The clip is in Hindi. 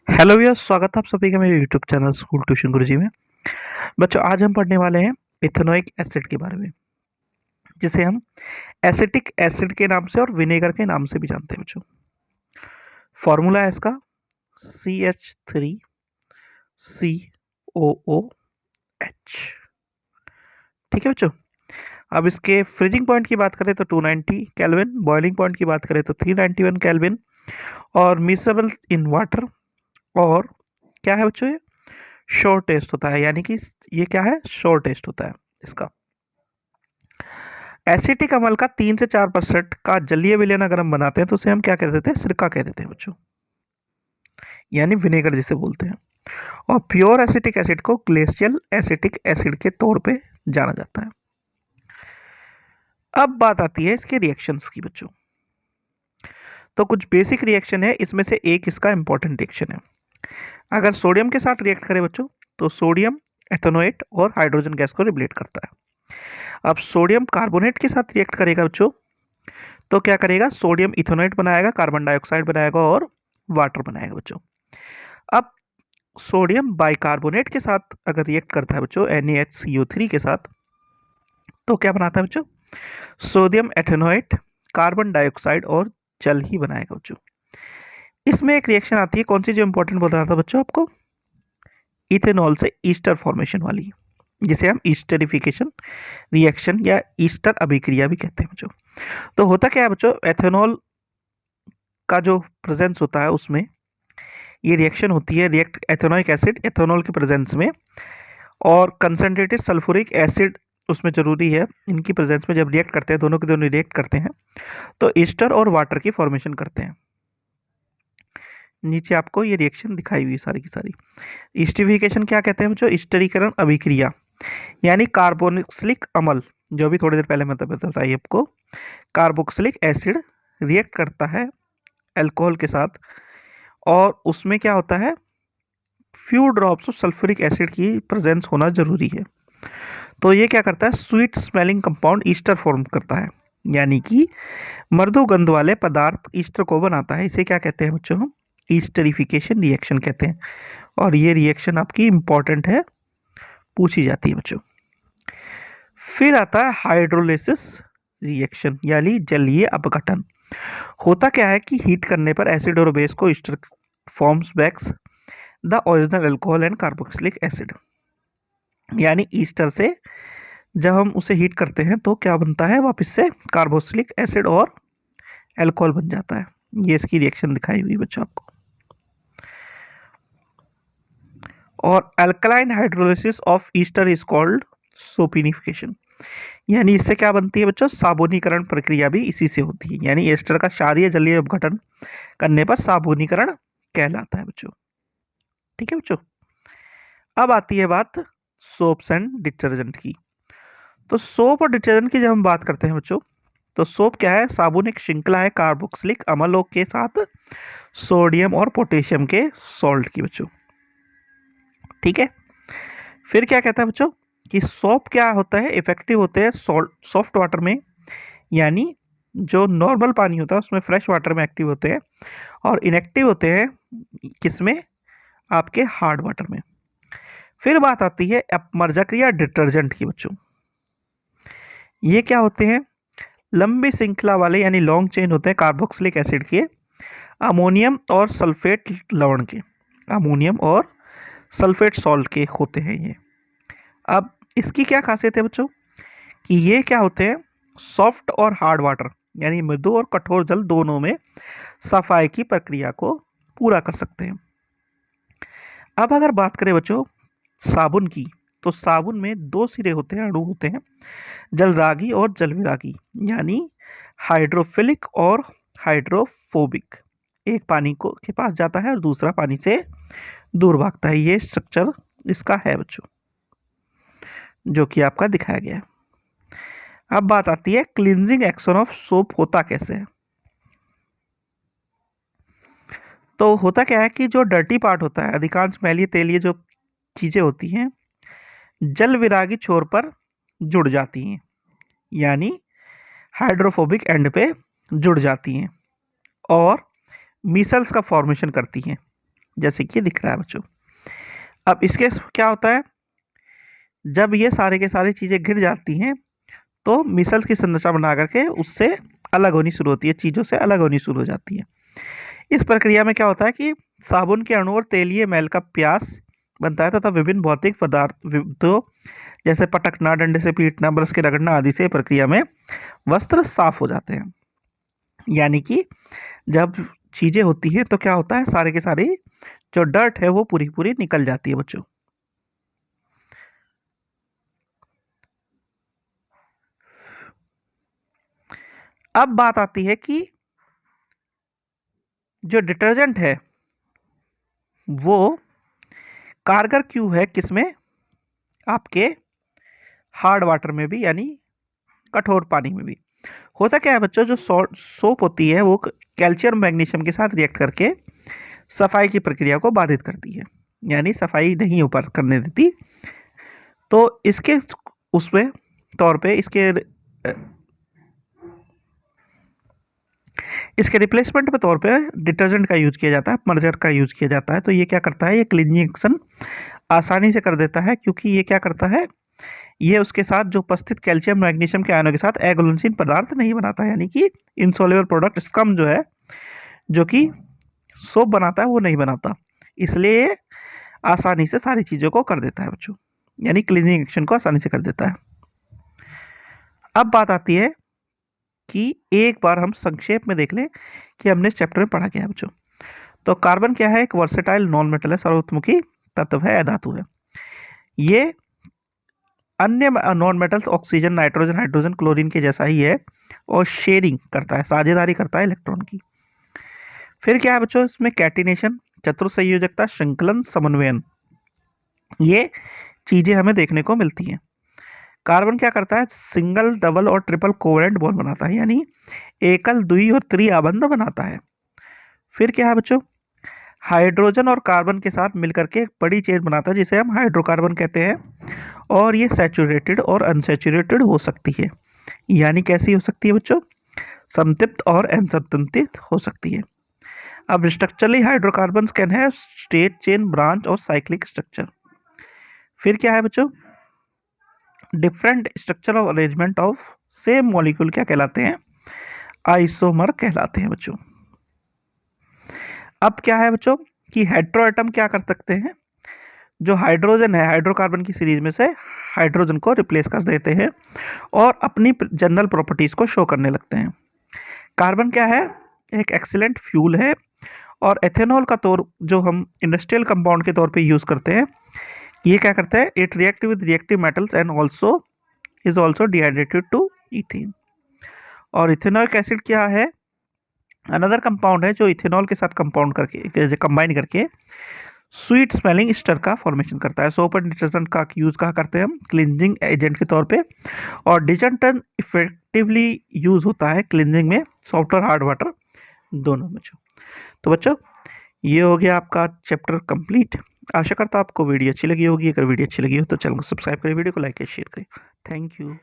हेलो भैया, स्वागत है आप सभी का मेरे यूट्यूब चैनल स्कूल ट्यूशन गुरुजी में। बच्चों, आज हम पढ़ने वाले हैं इथेनोइक एसिड के बारे में, जिसे हम एसिटिक एसिड के नाम से और विनेगर के नाम से भी जानते हैं बच्चों। फॉर्मूला है इसका CH3COOH। ठीक है बच्चों। अब इसके फ्रीजिंग पॉइंट की बात करें तो 290 केल्विन, बॉइलिंग पॉइंट की बात करें तो 391 केल्विन, और मिक्सेबल इन वाटर। और क्या है बच्चों, ये शोर टेस्ट होता है, यानी कि ये क्या है, शोर टेस्ट होता है इसका। एसिटिक अम्ल का 3 से 4% का जलीय विलयन अगर हम बनाते हैं तो उसे हम क्या कह देते हैं, सिरका कह देते हैं बच्चों, यानी विनेगर जिसे बोलते हैं। और प्योर एसिटिक एसिड को ग्लेशियल एसिटिक एसिड के तौर पे जाना जाता है। अब बात आती है इसके रिएक्शंस की बच्चों। तो कुछ बेसिक रिएक्शन है, इसमें से एक इसका इंपॉर्टेंट रिएक्शन है। अगर सोडियम के साथ रिएक्ट करे बच्चों तो सोडियम एथेनोएट और हाइड्रोजन गैस को रिलेट करता है। अब सोडियम कार्बोनेट के साथ रिएक्ट करेगा बच्चों तो क्या करेगा, सोडियम इथेनोएट बनाएगा, कार्बन डाइऑक्साइड बनाएगा और वाटर बनाएगा बच्चों। अब सोडियम बाइकार्बोनेट के साथ अगर रिएक्ट करता है बच्चों NaHCO3 के साथ तो क्या बनाता है बच्चों, सोडियम एथेनोएट, कार्बन डाइऑक्साइड और जल ही बनाएगा बच्चों। इसमें एक रिएक्शन आती है, कौन सी, जो इंपॉर्टेंट बता था बच्चों आपको, इथेनॉल से ईस्टर फॉर्मेशन वाली, जिसे हम ईस्टरिफिकेशन रिएक्शन या ईस्टर अभिक्रिया भी कहते हैं बच्चों। तो होता क्या है बच्चों, एथेनॉल का जो प्रेजेंस होता है उसमें ये रिएक्शन होती है, रिएक्ट एथेनोइक एसिड एथेनॉल के प्रेजेंस में, और कंसनट्रेटेड सल्फ्यूरिक एसिड उसमें जरूरी है। इनकी प्रेजेंस में जब रिएक्ट करते हैं, दोनों के दोनों रिएक्ट करते हैं तो ईस्टर और वाटर की फॉर्मेशन करते हैं। नीचे आपको ये रिएक्शन दिखाई हुई सारी की सारी। ईस्टरिफिकेशन क्या कहते हैं बच्चों, ईस्टरीकरण अभिक्रिया, यानी कार्बोक्सिलिक अम्ल, जो भी थोड़ी देर पहले मतलब बताइए आपको, कार्बोक्सिलिक एसिड रिएक्ट करता है अल्कोहल के साथ, और उसमें क्या होता है, few drops of sulphuric acid की प्रेजेंस होना जरूरी है। तो ये क्या करता है, sweet smelling compound Easter form करता है, यानी कि मृदु गंध वाले पदार्थ ईस्टर को बनाता है। इसे क्या कहते हैं बच्चों, हम ईस्टरिफिकेशन रिएक्शन कहते हैं। और ये रिएक्शन आपकी इंपॉर्टेंट है, पूछी जाती है बच्चों। फिर आता है हाइड्रोलिसिस रिएक्शन, यानी जलीय अपघटन। होता क्या है कि हीट करने पर एसिड और बेस को ester forms backs the original alcohol and carboxylic acid, यानी ईस्टर से जब हम उसे हीट करते हैं तो क्या बनता है, वापस से कार्बोक्सिलिक एसिड और अल्कोहल बन जाता है। ये इसकी रिएक्शन दिखाई हुई बच्चों आपको। और alkaline hydrolysis of ester is called saponification, यानी इससे क्या बनती है बच्चों, साबुनीकरण प्रक्रिया भी इसी से होती है, यानी एस्टर का क्षारीय जलीय अपघटन करने पर साबुनीकरण कहलाता है बच्चों। ठीक है बच्चों। अब आती है बात सोप्स एंड डिटर्जेंट की। तो सोप और डिटर्जेंट की जब हम बात करते हैं बच्चों, तो सोप क्या है, साबुन एक श्रृंखला है कार्बोक्सिलिक अम्लों के साथ सोडियम और पोटेशियम के सॉल्ट की बच्चों। ठीक है। फिर क्या कहता है बच्चों कि सोप क्या होता है, इफेक्टिव होते हैं सॉफ्ट वाटर में, यानी जो नॉर्मल पानी होता है उसमें, फ्रेश वाटर में एक्टिव होते हैं, और इनएक्टिव होते हैं किसमें, आपके हार्ड वाटर में। फिर बात आती है अपमर्जक या डिटर्जेंट की बच्चों। ये क्या होते हैं, लंबी श्रृंखला वाले, यानी लॉन्ग चेन होते हैं कार्बोक्सिलिक एसिड के, अमोनियम और सल्फेट लवण के, अमोनियम और सल्फेट सॉल्ट के होते हैं ये। अब इसकी क्या खासियत है बच्चों कि ये क्या होते हैं, सॉफ्ट और हार्ड वाटर, यानी मृदु और कठोर जल दोनों में सफाई की प्रक्रिया को पूरा कर सकते हैं। अब अगर बात करें बच्चों साबुन की, तो साबुन में दो सिरे होते हैं, अणु होते हैं, जलरागी और जलविरागी, यानी हाइड्रोफिलिक और हाइड्रोफोबिक। एक पानी को के पास जाता है और दूसरा पानी से दूर भागता है। ये स्ट्रक्चर इसका है बच्चों, जो कि आपका दिखाया गया है। अब बात आती है क्लींजिंग एक्शन ऑफ सोप होता कैसे है। तो होता क्या है कि जो डर्टी पार्ट होता है, अधिकांश मैली तेलीय जो चीजें होती हैं, जल विरागी छोर पर जुड़ जाती हैं, यानी हाइड्रोफोबिक एंड पे जुड़ जाती हैं और मिसल्स का फॉर्मेशन करती हैं, जैसे कि दिख रहा है बच्चों। अब इसके क्या होता है, जब ये सारे के सारी चीज़ें गिर जाती हैं तो मिसल्स की संरचना बना करके उससे अलग होनी शुरू होती है, चीज़ों से अलग होनी शुरू हो जाती है। इस प्रक्रिया में क्या होता है कि साबुन के अणु और तेलीय मैल का प्यास बनता है तथा विभिन्न भौतिक पदार्थों जैसे पटकना, डंडे से पीटना, ब्रश के रगड़ना आदि से प्रक्रिया में वस्त्र साफ हो जाते हैं। यानी कि जब चीजें होती हैं तो क्या होता है, सारे के सारे जो डर्ट है वो पूरी पूरी निकल जाती है बच्चों। अब बात आती है कि जो डिटर्जेंट है वो कारगर क्यों है, किसमें, आपके हार्ड वाटर में भी यानी कठोर पानी में भी। होता क्या है बच्चों, जो सोप होती है वो कैल्शियम मैग्नीशियम के साथ रिएक्ट करके सफाई की प्रक्रिया को बाधित करती है, यानी सफाई नहीं ऊपर करने देती। तो इसके उसमें तौर पे इसके रिप्लेसमेंट के तौर पे डिटर्जेंट का यूज किया जाता है, मर्जर का यूज किया जाता है। तो ये क्या करता है, ये क्लीनिंग एक्शन आसानी से कर देता है, क्योंकि ये क्या करता है, ये उसके साथ जो उपस्थित कैल्शियम मैग्नीशियम के आयनों के साथ अघुलनशील पदार्थ नहीं बनाता, यानी कि इनसोल्युबल प्रोडक्ट स्कम जो है, जो कि सोप बनाता है, वो नहीं बनाता। इसलिए आसानी से सारी चीज़ों को कर देता है बच्चों, यानी क्लीनिंग एक्शन को आसानी से कर देता है। अब बात आती है कि एक बार हम संक्षेप में देख लें कि हमने इस चैप्टर में पढ़ा क्या है बच्चों। तो कार्बन क्या है, एक वर्सेटाइल नॉन मेटल है, सर्वोत्मुखी तत्व है, अधातु है। ये अन्य non metals oxygen, nitrogen, hydrogen, chlorine के जैसा ही है और शेयरिंग करता है, साझेदारी करता है इलेक्ट्रॉन की। फिर क्या है बच्चों, इसमें कैटिनेशन, चतुर्संयोजकता, श्रृंखलन, समन्वयन, ये चीजें हमें देखने को मिलती हैं। कार्बन क्या करता है, सिंगल, डबल और ट्रिपल कोवेलेंट बॉन्ड बनाता है, यानी एकल, द्वि और त्रि आबंध बनाता है। फिर क्या है बच्चों, हाइड्रोजन और कार्बन के साथ मिलकर के एक बड़ी चेन बनाता है जिसे हम हाइड्रोकार्बन कहते हैं, और ये सैचुरेटेड और अनसैचुरेटेड हो सकती है। यानी कैसी हो सकती है बच्चों, संतृप्त और असंतृप्त हो सकती है। अब structurally hydrocarbons can have straight chain, branch और साइक्लिक स्ट्रक्चर। फिर क्या है बच्चों, different structure of arrangement of same molecule क्या कहलाते हैं, आइसोमर कहलाते हैं बच्चों। अब क्या है बच्चों कि हेटेरो एटम क्या कर सकते हैं, जो हाइड्रोजन है हाइड्रोकार्बन की सीरीज में से हाइड्रोजन को रिप्लेस कर देते हैं और अपनी जनरल प्रॉपर्टीज को शो करने लगते हैं। कार्बन क्या है, एक एक्सीलेंट फ्यूल है और एथेनॉल का तौर जो हम इंडस्ट्रियल कंपाउंड के तौर पे यूज करते हैं, ये क्या करता है, it react with reactive metals and also is also dehydrated to ethane. और इथेनॉइक एसिड क्या है, अनदर कंपाउंड है जो इथेनॉल के साथ कंपाउंड करके कंबाइन करके स्वीट स्मेलिंग स्टर का फॉर्मेशन करता है। सोप एंड डिटर्जेंट का यूज कहाँ करते हैं हम, क्लींजिंग एजेंट के तौर पे, और डिटर्जेंट इफेक्टिवली यूज होता है क्लींजिंग में सॉफ्ट और हार्ड वाटर दोनों में। तो बच्चों ये हो गया आपका चैप्टर कंप्लीट। आशा करता हूँ आपको वीडियो अच्छी लगी होगी। अगर वीडियो अच्छी लगी हो तो चैनल को सब्सक्राइब करें, वीडियो को लाइक और शेयर करें। Thank you.